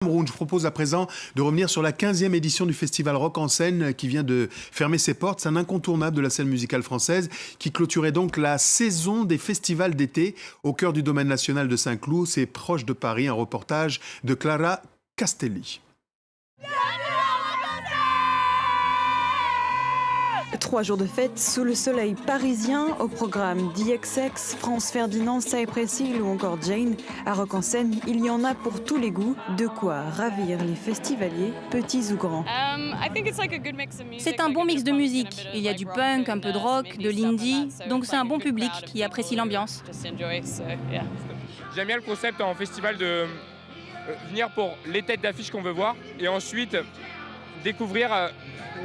Cameroun. Je propose à présent de revenir sur la 15e édition du Festival Rock en scène qui vient de fermer ses portes. C'est un incontournable de la scène musicale française qui clôturait donc la saison des festivals d'été au cœur du domaine national de Saint-Cloud. C'est proche de Paris, un reportage de Clara Castelli. 3 jours de fête sous le soleil parisien, au programme DXX, France Ferdinand, Cypress Hill ou encore Jane. À Rock en scène, il y en a pour tous les goûts, de quoi ravir les festivaliers, petits ou grands. C'est un bon mix de musique. Il y a du punk, un peu de rock, de l'indie, donc c'est un bon public qui apprécie l'ambiance. J'aime bien le concept en festival de venir pour les têtes d'affiche qu'on veut voir et ensuite découvrir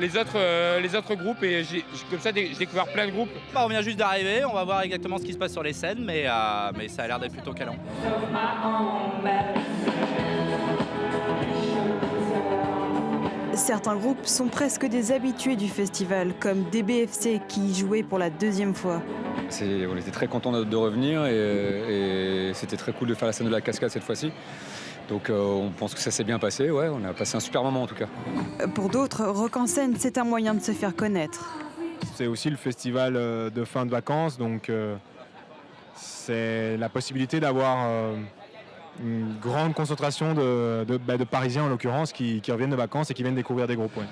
les autres groupes et comme ça j'ai découvert plein de groupes. On vient juste d'arriver, on va voir exactement ce qui se passe sur les scènes, mais ça a l'air d'être plutôt calant. Certains groupes sont presque des habitués du festival, comme DBFC qui jouait pour la 2e fois. On était très contents de revenir et c'était très cool de faire la scène de la cascade cette fois-ci. Donc on pense que ça s'est bien passé, ouais, on a passé un super moment en tout cas. Pour d'autres, Rock en scène, c'est un moyen de se faire connaître. C'est aussi le festival de fin de vacances, donc c'est la possibilité d'avoir une grande concentration de Parisiens en l'occurrence qui reviennent de vacances et qui viennent découvrir des groupes. Ouais.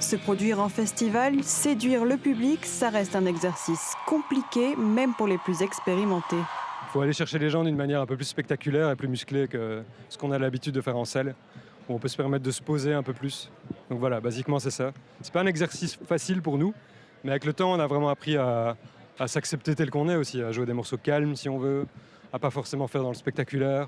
Se produire en festival, séduire le public, ça reste un exercice compliqué, même pour les plus expérimentés. Il faut aller chercher les gens d'une manière un peu plus spectaculaire et plus musclée que ce qu'on a l'habitude de faire en salle, où on peut se permettre de se poser un peu plus. Donc voilà, basiquement c'est ça. C'est pas un exercice facile pour nous, mais avec le temps on a vraiment appris à s'accepter tel qu'on est aussi, à jouer des morceaux calmes si on veut, à pas forcément faire dans le spectaculaire.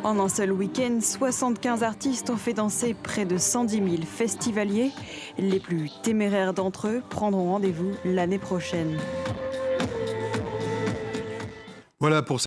En un seul week-end, 75 artistes ont fait danser près de 110 000 festivaliers. Les plus téméraires d'entre eux prendront rendez-vous l'année prochaine. Voilà pour